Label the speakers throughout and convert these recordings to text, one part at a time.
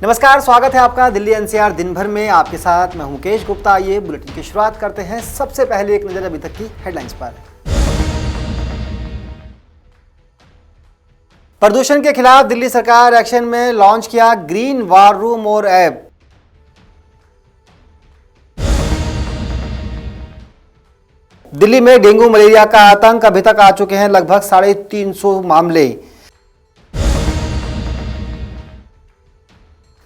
Speaker 1: नमस्कार, स्वागत है आपका दिल्ली एनसीआर दिन भर में। आपके साथ मैं हूं मुकेश गुप्ता। आइए बुलेटिन की शुरुआत करते हैं। सबसे पहले एक नजर अभी तक की हेडलाइंस पर। प्रदूषण के खिलाफ दिल्ली सरकार एक्शन में लॉन्च किया ग्रीन वार रूम और ऐप। दिल्ली में डेंगू मलेरिया का आतंक, अभी तक आ चुके हैं लगभग 350 मामले।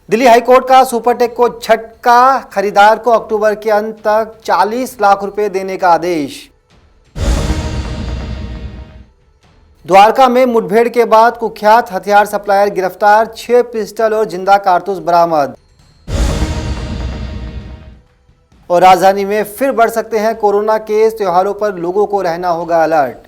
Speaker 1: दिल्ली हाईकोर्ट का सुपरटेक को झटका, खरीदार को अक्टूबर के अंत तक 40 लाख रुपए देने का आदेश। द्वारका में मुठभेड़ के बाद कुख्यात हथियार सप्लायर गिरफ्तार, 6 पिस्टल और जिंदा कारतूस बरामद। और राजधानी में फिर बढ़ सकते हैं कोरोना केस, त्योहारों पर लोगों को रहना होगा अलर्ट।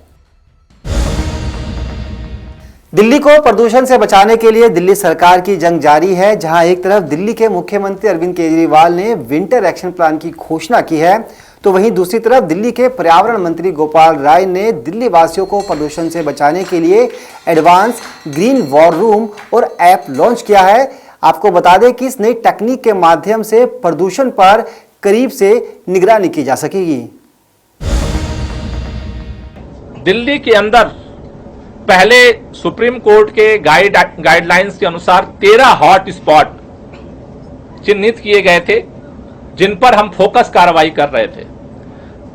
Speaker 1: दिल्ली को प्रदूषण से बचाने के लिए दिल्ली सरकार की जंग जारी है। जहां एक तरफ दिल्ली के मुख्यमंत्री अरविंद केजरीवाल ने विंटर एक्शन प्लान की घोषणा की है, तो वहीं दूसरी तरफ दिल्ली के पर्यावरण मंत्री गोपाल राय ने दिल्ली वासियों को प्रदूषण से बचाने के लिए एडवांस ग्रीन वॉर रूम और ऐप लॉन्च किया है। आपको बता दें कि इस नई तकनीक के माध्यम से प्रदूषण पर करीब से निगरानी की जा सकेगी।
Speaker 2: दिल्ली के अंदर पहले सुप्रीम कोर्ट के गाइडलाइंस के अनुसार 13 हॉट स्पॉट चिन्हित किए गए थे, जिन पर हम फोकस कार्रवाई कर रहे थे।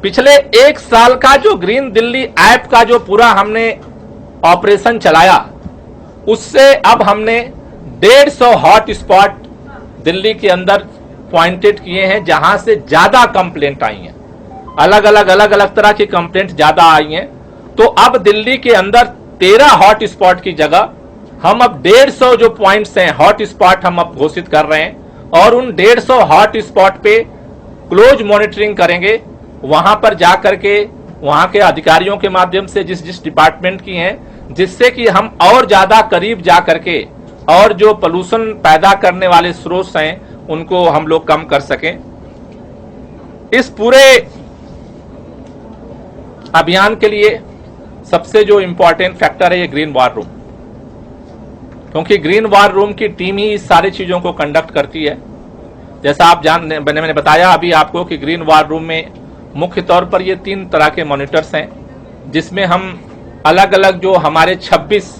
Speaker 2: पिछले 1 साल का जो ग्रीन दिल्ली ऐप का जो पूरा हमने ऑपरेशन चलाया, उससे अब हमने 150 हॉट स्पॉट दिल्ली के अंदर पॉइंटेड किए हैं, जहां से ज्यादा कंप्लेंट आई हैं। अलग अलग तरह की कंप्लेंट ज्यादा आई हैं। तो अब दिल्ली के अंदर 13 हॉट स्पॉट की जगह हम अब 150 जो पॉइंट्स हैं, हॉट स्पॉट हम अब घोषित कर रहे हैं और उन 150 हॉट स्पॉट पे क्लोज मॉनिटरिंग करेंगे। वहां पर जाकर के वहां के अधिकारियों के माध्यम से जिस डिपार्टमेंट की हैं, जिससे कि हम और ज्यादा करीब जाकर के और जो पोल्यूशन पैदा करने वाले स्रोत हैं उनको हम लोग कम कर सकें। इस पूरे अभियान के लिए सबसे जो इंपॉर्टेंट फैक्टर है ये ग्रीन वार रूम, क्योंकि ग्रीन वार रूम की टीम ही इस सारी चीजों को कंडक्ट करती है। जैसा आप मैंने बताया अभी आपको कि ग्रीन वार रूम में मुख्य तौर पर ये 3 तरह के मॉनिटर्स हैं, जिसमें हम अलग अलग जो हमारे 26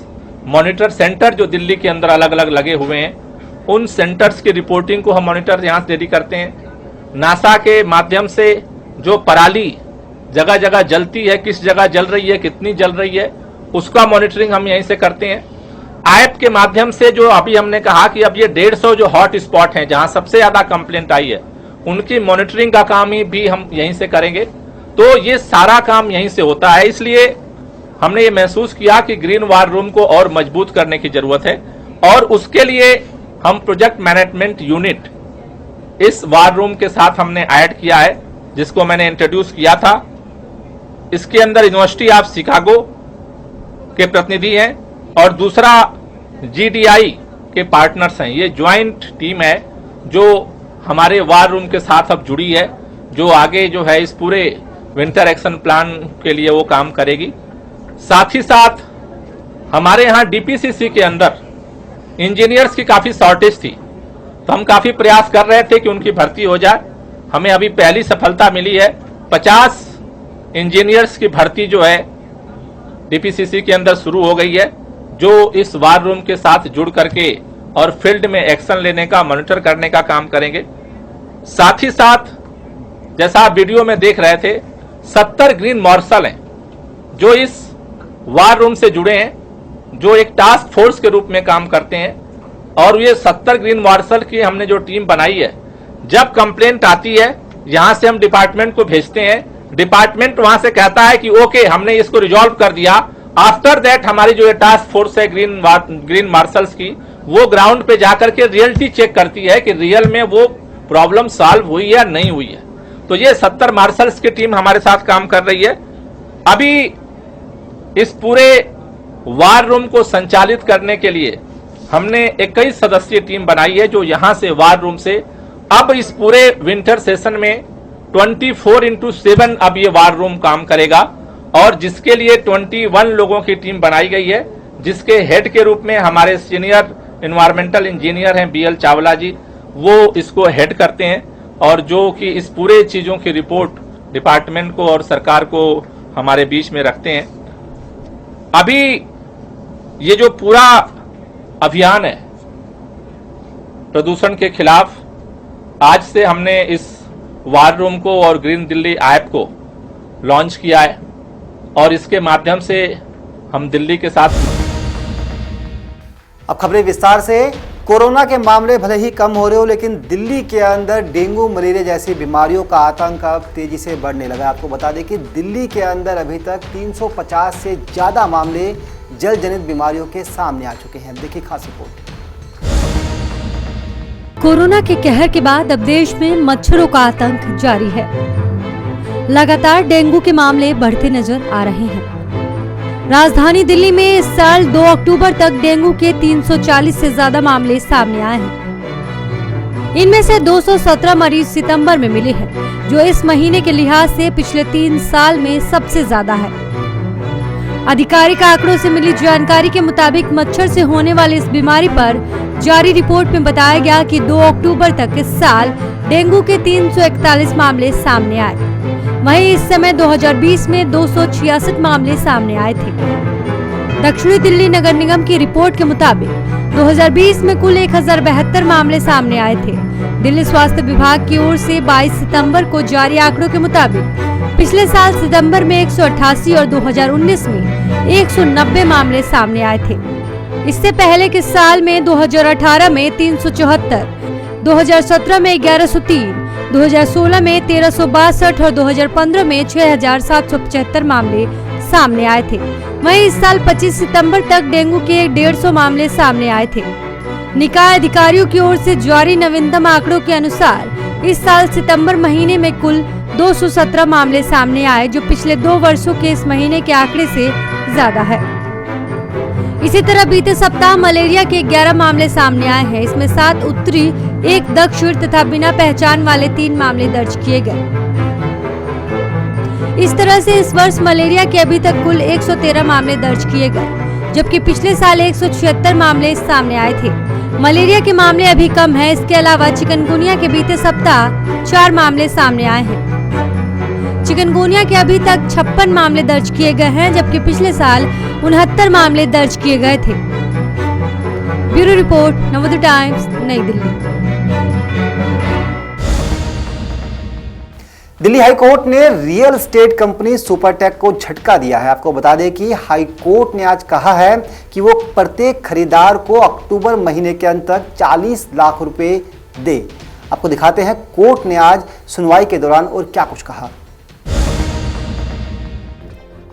Speaker 2: मॉनिटर सेंटर जो दिल्ली के अंदर अलग अलग लगे हुए हैं, उन सेंटर्स की रिपोर्टिंग को हम मॉनिटर यहां से रेडी करते हैं। नासा के माध्यम से जो पराली जगह जगह जलती है, किस जगह जल रही है, कितनी जल रही है, उसका मॉनिटरिंग हम यहीं से करते हैं। ऐप के माध्यम से जो अभी हमने कहा कि अब ये 150 जो हॉट स्पॉट हैं जहां सबसे ज्यादा कंप्लेंट आई है, उनकी मॉनिटरिंग का काम ही भी हम यहीं से करेंगे। तो ये सारा काम यहीं से होता है। इसलिए हमने ये महसूस किया कि ग्रीन वार रूम को और मजबूत करने की जरूरत है और उसके लिए हम प्रोजेक्ट मैनेजमेंट यूनिट इस वार रूम के साथ हमने ऐड किया है, जिसको मैंने इंट्रोड्यूस किया था। इसके अंदर यूनिवर्सिटी ऑफ शिकागो के प्रतिनिधि हैं और दूसरा GDI के पार्टनर्स हैं। ये ज्वाइंट टीम है जो हमारे वार रूम के साथ अब जुड़ी है, जो आगे जो है इस पूरे विंटर एक्शन प्लान के लिए वो काम करेगी। साथ ही साथ हमारे यहाँ DPCC के अंदर इंजीनियर्स की काफी शॉर्टेज थी, तो हम काफी प्रयास कर रहे थे कि उनकी भर्ती हो जाए। हमें अभी पहली सफलता मिली है। 50 इंजीनियर्स की भर्ती जो है DPCC के अंदर शुरू हो गई है, जो इस वार रूम के साथ जुड़ करके और फील्ड में एक्शन लेने का, मॉनिटर करने का काम करेंगे। साथ ही साथ जैसा आप वीडियो में देख रहे थे, 70 ग्रीन मार्शल हैं जो इस वार रूम से जुड़े हैं, जो एक टास्क फोर्स के रूप में काम करते हैं। और ये 70 ग्रीन मार्शल की हमने जो टीम बनाई है, जब कंप्लेंट आती है यहां से हम डिपार्टमेंट को भेजते हैं, डिपार्टमेंट वहां से कहता है कि ओके हमने इसको रिजॉल्व कर दिया। आफ्टर दैट हमारी जो टास्क फोर्स है ग्रीन मार्शल्स की, वो ग्राउंड पे जाकर के रियलिटी चेक करती है कि रियल में वो प्रॉब्लम सॉल्व हुई या नहीं हुई है। तो ये 70 मार्शल्स की टीम हमारे साथ काम कर रही है। अभी इस पूरे वार रूम को संचालित करने के लिए हमने 21 सदस्यीय टीम बनाई है, जो यहां से वार रूम से अब इस पूरे विंटर सेशन में 24/7 अब ये वार रूम काम करेगा। और जिसके लिए 21 लोगों की टीम बनाई गई है, जिसके हेड के रूप में हमारे सीनियर इन्वायरमेंटल इंजीनियर हैं BL चावला जी, वो इसको हेड करते हैं और जो कि इस पूरे चीजों की रिपोर्ट डिपार्टमेंट को और सरकार को हमारे बीच में रखते हैं। अभी ये जो पूरा अभियान है प्रदूषण के खिलाफ, आज से हमने इस वार रूम को और ग्रीन दिल्ली ऐप को लॉन्च किया है और इसके माध्यम से हम दिल्ली के साथ।
Speaker 1: अब खबरें विस्तार से। कोरोना के मामले भले ही कम हो रहे हो, लेकिन दिल्ली के अंदर डेंगू मलेरिया जैसी बीमारियों का आतंक अब तेजी से बढ़ने लगा। आपको बता दें कि दिल्ली के अंदर अभी तक 350 से ज्यादा मामले जल जनित बीमारियों के सामने आ चुके हैं। देखिए खास रिपोर्ट।
Speaker 3: कोरोना के कहर के बाद अब देश में मच्छरों का आतंक जारी है। लगातार डेंगू के मामले बढ़ते नजर आ रहे हैं। राजधानी दिल्ली में इस साल 2 अक्टूबर तक डेंगू के 340 से ज्यादा मामले सामने आए हैं। इनमें से 217 मरीज सितंबर में मिले हैं, जो इस महीने के लिहाज से पिछले 3 साल में सबसे ज्यादा है। आधिकारिक आंकड़ों से मिली जानकारी के मुताबिक मच्छर से होने वाली इस बीमारी पर जारी रिपोर्ट में बताया गया कि 2 अक्टूबर तक इस साल डेंगू के 341 मामले सामने आए। वहीं इस समय 2020 में 266 मामले सामने आए थे। दक्षिणी दिल्ली नगर निगम की रिपोर्ट के मुताबिक 2020 में कुल 1072 मामले सामने आए थे। दिल्ली स्वास्थ्य विभाग की ओर से 22 सितंबर को जारी आंकड़ों के मुताबिक पिछले साल सितंबर में 188 और 2019 में 190 मामले सामने आए थे। इससे पहले के साल में 2018 में 374, 2017 में 1103, 2016 में 1362 और 2015 में 6775 मामले सामने आए थे। वहीं इस साल 25 सितंबर तक डेंगू के 150 मामले सामने आए थे। निकाय अधिकारियों की ओर से जारी नवीनतम आंकड़ों के अनुसार इस साल सितंबर महीने में कुल 217 मामले सामने आए, जो पिछले 2 वर्षों के इस महीने के आंकड़े से ज्यादा है। इसी तरह बीते सप्ताह मलेरिया के 11 मामले सामने आए हैं। इसमें 7 उत्तरी, 1 दक्षिण तथा बिना पहचान वाले 3 मामले दर्ज किए गए। इस तरह से इस वर्ष मलेरिया के अभी तक कुल 113 मामले दर्ज किए गए, जबकि पिछले साल 176 मामले सामने आए थे। मलेरिया के मामले अभी कम है। इसके अलावा चिकनगुनिया के बीते सप्ताह 4 मामले सामने आए हैं। चिकनगुनिया के अभी तक 56 मामले दर्ज किए गए हैं, जबकि पिछले साल 69 मामले दर्ज किए गए थे। ब्यूरो रिपोर्ट, नवोदय टाइम्स, नई दिल्ली।
Speaker 1: दिल्ली हाई कोर्ट ने रियल एस्टेट कंपनी सुपरटेक को झटका दिया है। आपको बता दें कि हाई कोर्ट ने आज कहा है कि वो प्रत्येक खरीदार को अक्टूबर महीने के अंत तक 40 लाख रुपए दे। आपको दिखाते हैं कोर्ट ने आज सुनवाई के दौरान और क्या कुछ कहा।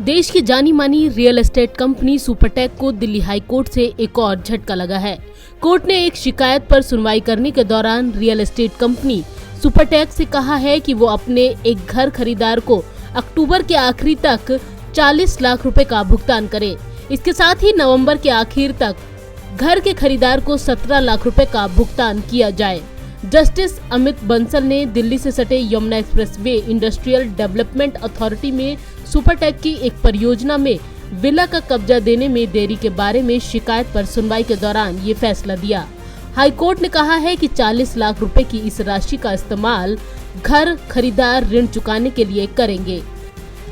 Speaker 4: देश की जानी मानी रियल एस्टेट कंपनी सुपरटेक को दिल्ली हाई कोर्ट से एक और झटका लगा है। कोर्ट ने एक शिकायत पर सुनवाई करने के दौरान रियल एस्टेट कंपनी सुपरटेक से कहा है कि वो अपने एक घर खरीदार को अक्टूबर के आखिरी तक 40 लाख रुपए का भुगतान करे। इसके साथ ही नवंबर के आखिर तक घर के खरीदार को 17 लाख रुपए का भुगतान किया जाए। जस्टिस अमित बंसल ने दिल्ली से सटे Yamuna expressway industrial development authority में सुपरटेक की एक परियोजना में विला का कब्जा देने में देरी के बारे में शिकायत पर सुनवाई के दौरान ये फैसला दिया। हाई कोर्ट ने कहा है कि 40 लाख रुपए की इस राशि का इस्तेमाल घर खरीदार ऋण चुकाने के लिए करेंगे।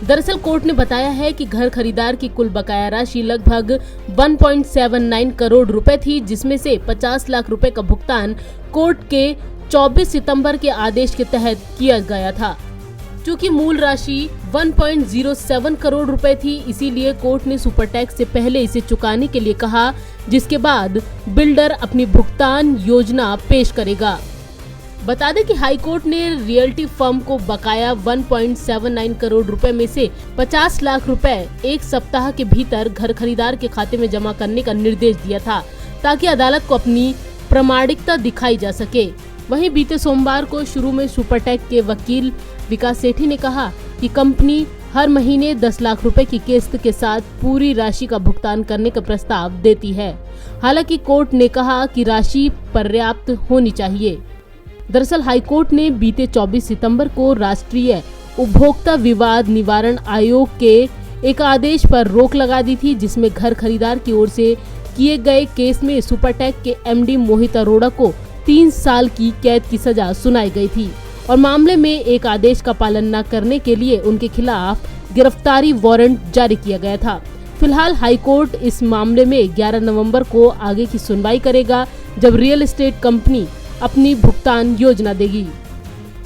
Speaker 4: दरअसल कोर्ट ने बताया है कि घर खरीदार की कुल बकाया राशि लगभग 1.79 करोड़ रुपए थी, जिसमें से 50 लाख रुपए का भुगतान कोर्ट के 24 सितंबर के आदेश के तहत किया गया था। चूँकि मूल राशि 1.07 करोड़ रुपए थी, इसीलिए कोर्ट ने सुपरटेक से पहले इसे चुकाने के लिए कहा, जिसके बाद बिल्डर अपनी भुगतान योजना पेश करेगा। बता दें कि हाई कोर्ट ने रियल्टी फर्म को बकाया 1.79 करोड़ रुपए में से 50 लाख रुपए एक सप्ताह के भीतर घर खरीदार के खाते में जमा करने का निर्देश दिया था, ताकि अदालत को अपनी प्रामाणिकता दिखाई जा सके। वहीं बीते सोमवार को शुरू में सुपरटेक के वकील विकास सेठी ने कहा कि कंपनी हर महीने 10 लाख रुपए की किस्त के साथ पूरी राशि का भुगतान करने का प्रस्ताव देती है। हालांकि कोर्ट ने कहा कि राशि पर्याप्त होनी चाहिए। दरअसल हाईकोर्ट ने बीते 24 सितंबर को राष्ट्रीय उपभोक्ता विवाद निवारण आयोग के एक आदेश पर रोक लगा दी थी, जिसमें घर खरीदार की ओर से किए गए केस में सुपरटेक के एमडी मोहित अरोड़ा को 3 साल की कैद की सजा सुनाई गई थी और मामले में एक आदेश का पालन न करने के लिए उनके खिलाफ गिरफ्तारी वारंट जारी किया गया था। फिलहाल हाईकोर्ट इस मामले में 11 नवंबर को आगे की सुनवाई करेगा, जब रियल एस्टेट कंपनी अपनी भुगतान योजना देगी।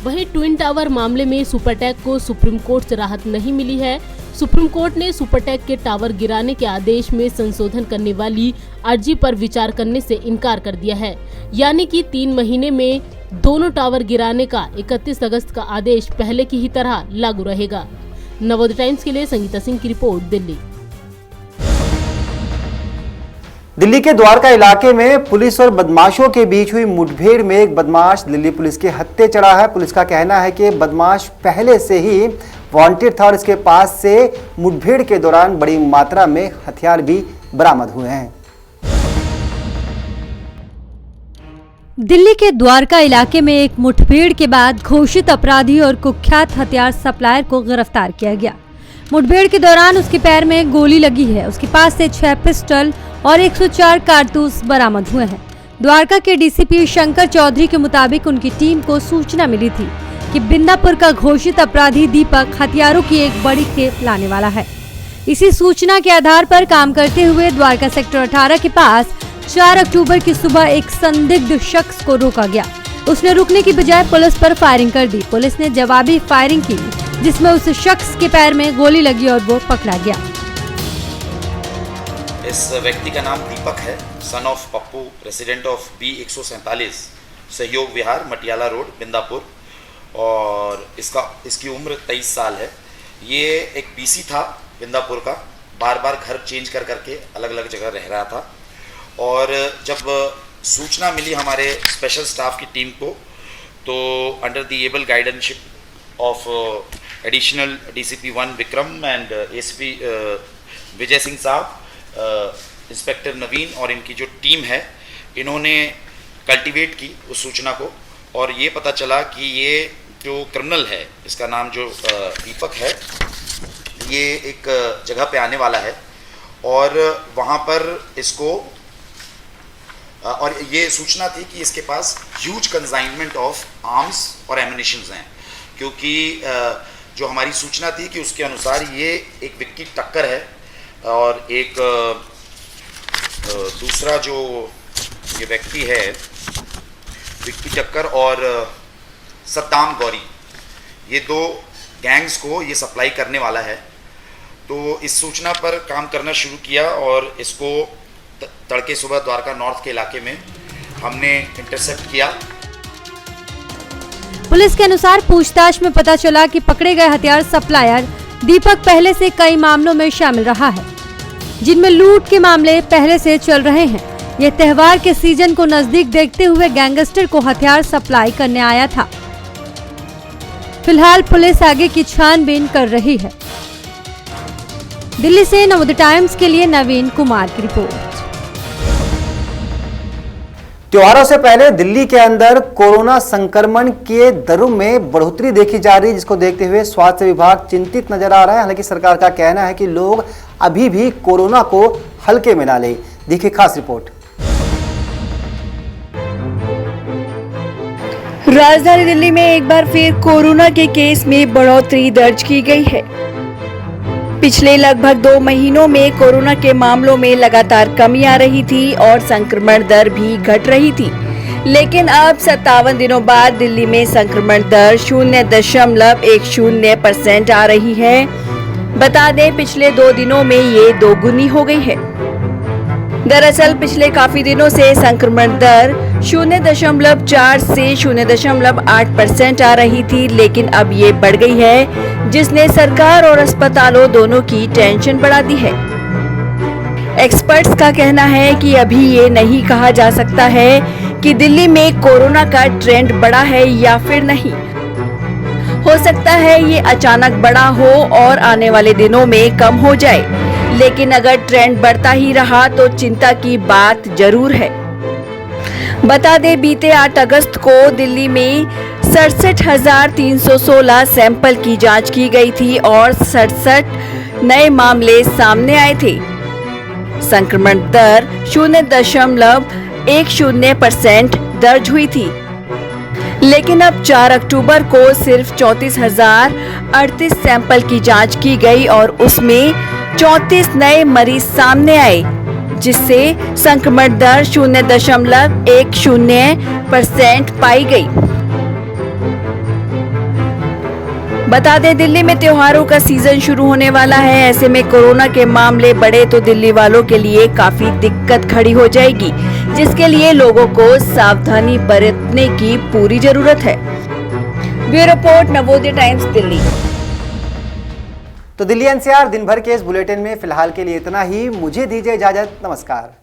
Speaker 4: वहीं ट्विन टावर मामले में सुपरटेक को सुप्रीम कोर्ट से राहत नहीं मिली है। सुप्रीम कोर्ट ने सुपरटेक के टावर गिराने के आदेश में संशोधन करने वाली अर्जी पर विचार करने से इनकार कर दिया है, यानी कि 3 महीने में दोनों टावर गिराने का 31 अगस्त का आदेश पहले की ही तरह लागू रहेगा। नवोदय टाइम्स के लिए संगीता सिंह की रिपोर्ट, दिल्ली।
Speaker 1: दिल्ली के द्वारका इलाके में पुलिस और बदमाशों के बीच हुई मुठभेड़ में एक बदमाश दिल्ली पुलिस के हत्थे चढ़ा है। पुलिस का कहना है कि बदमाश पहले से ही वांटेड था और इसके पास से मुठभेड़ के दौरान बड़ी मात्रा में हथियार भी बरामद हुए हैं।
Speaker 3: दिल्ली के द्वारका इलाके में एक मुठभेड़ के बाद घोषित अपराधी और कुख्यात हथियार सप्लायर को गिरफ्तार किया गया। मुठभेड़ के दौरान उसके पैर में गोली लगी है। उसके पास से 6 पिस्टल और 104 कारतूस बरामद हुए हैं। द्वारका के डीसीपी शंकर चौधरी के मुताबिक उनकी टीम को सूचना मिली थी कि बिंदापुर का घोषित अपराधी दीपक हथियारों की एक बड़ी खेप लाने वाला है। इसी सूचना के आधार पर काम करते हुए द्वारका सेक्टर 18 के पास 4 अक्टूबर की सुबह एक संदिग्ध शख्स को रोका गया। उसने रुकने की बजाय पुलिस पर फायरिंग कर दी। पुलिस ने जवाबी फायरिंग की, जिसमें उस शख्स के पैर में गोली लगी और वो पकड़ा गया।
Speaker 5: इस व्यक्ति का नाम दीपक है, son of Pappu, resident of B147 सहयोग विहार, मटियाला रोड, बिंदापुर, और इसकी उम्र 23 साल है। ये एक BC था बिंदापुर का, बार बार घर चेंज कर करके अलग अलग जगह रह रहा था। और जब सूचना मिली हमारे स्पेशल स्टाफ की टीम को, तो under the able guidanceship of additional DCP 1 Vikram and ACP Vijay Singh sahab, inspector नवीन और इनकी जो टीम है, इन्होंने कल्टीवेट की उस सूचना को और ये पता चला कि ये जो क्रिमिनल है, इसका नाम जो दीपक है, ये एक जगह पे आने वाला है और वहाँ पर इसको और ये सूचना थी कि इसके पास ह्यूज कंसाइनमेंट ऑफ आर्म्स और एम्युनिशंस हैं, क्योंकि जो हमारी सूचना थी कि उसके अनुसार ये एक विक्की टक्कर है और एक दूसरा जो ये व्यक्ति है विक्की टक्कर और सद्दाम गौरी, ये 2 गैंग्स को ये सप्लाई करने वाला है। तो इस सूचना पर काम करना शुरू किया और इसको तड़के सुबह द्वारका नॉर्थ के इलाके में हमने इंटरसेप्ट किया।
Speaker 3: पुलिस के अनुसार पूछताछ में पता चला कि पकड़े गए हथियार सप्लायर दीपक पहले से कई मामलों में शामिल रहा है, जिनमें लूट के मामले पहले से चल रहे हैं। यह त्योहार के सीजन को नजदीक देखते हुए गैंगस्टर को हथियार सप्लाई करने आया था। फिलहाल पुलिस आगे की छानबीन कर रही है। दिल्ली से नवोदय टाइम्स के लिए नवीन कुमार की रिपोर्ट।
Speaker 1: त्योहारों से पहले दिल्ली के अंदर कोरोना संक्रमण के दरों में बढ़ोतरी देखी जा रही है, जिसको देखते हुए स्वास्थ्य विभाग चिंतित नजर आ रहा है। हालांकि सरकार का कहना है कि लोग अभी भी कोरोना को हल्के में ना लें। देखिए खास रिपोर्ट।
Speaker 6: राजधानी दिल्ली में एक बार फिर कोरोना के केस में बढ़ोतरी दर्ज की गई है। पिछले लगभग 2 महीनों में कोरोना के मामलों में लगातार कमी आ रही थी और संक्रमण दर भी घट रही थी, लेकिन अब 57 दिनों बाद दिल्ली में संक्रमण दर 0.10% आ रही है। बता दें, पिछले 2 दिनों में ये दोगुनी हो गई है। दरअसल पिछले काफी दिनों से संक्रमण दर 0.4 से 0.8% आ रही थी, लेकिन अब ये बढ़ गई है, जिसने सरकार और अस्पतालों दोनों की टेंशन बढ़ा दी है। एक्सपर्ट्स का कहना है कि अभी ये नहीं कहा जा सकता है कि दिल्ली में कोरोना का ट्रेंड बढ़ा है या फिर नहीं। हो सकता है ये अचानक बढ़ा हो और आने वाले दिनों में कम हो जाए, लेकिन अगर ट्रेंड बढ़ता ही रहा तो चिंता की बात जरूर है। बता दें, बीते 8 अगस्त को दिल्ली में 67,316 सैंपल की जांच की गई थी और 67 नए मामले सामने आए थे। संक्रमण दर 0.10% दर्ज हुई थी। लेकिन अब 4 अक्टूबर को सिर्फ 34,038 सैंपल की जांच की गई और उसमें 34 नए मरीज सामने आए, जिससे संक्रमण दर 0.10% पाई गई। बता दें, दिल्ली में त्योहारों का सीजन शुरू होने वाला है। ऐसे में कोरोना के मामले बढ़े तो दिल्ली वालों के लिए काफी दिक्कत खड़ी हो जाएगी, जिसके लिए लोगों को सावधानी बरतने की पूरी जरूरत है। Bureau report, Navodaya times, Delhi.
Speaker 1: तो दिल्ली एनसीआर दिन भर के इस बुलेटिन में फिलहाल के लिए इतना ही। मुझे दीजिए इजाजत। नमस्कार।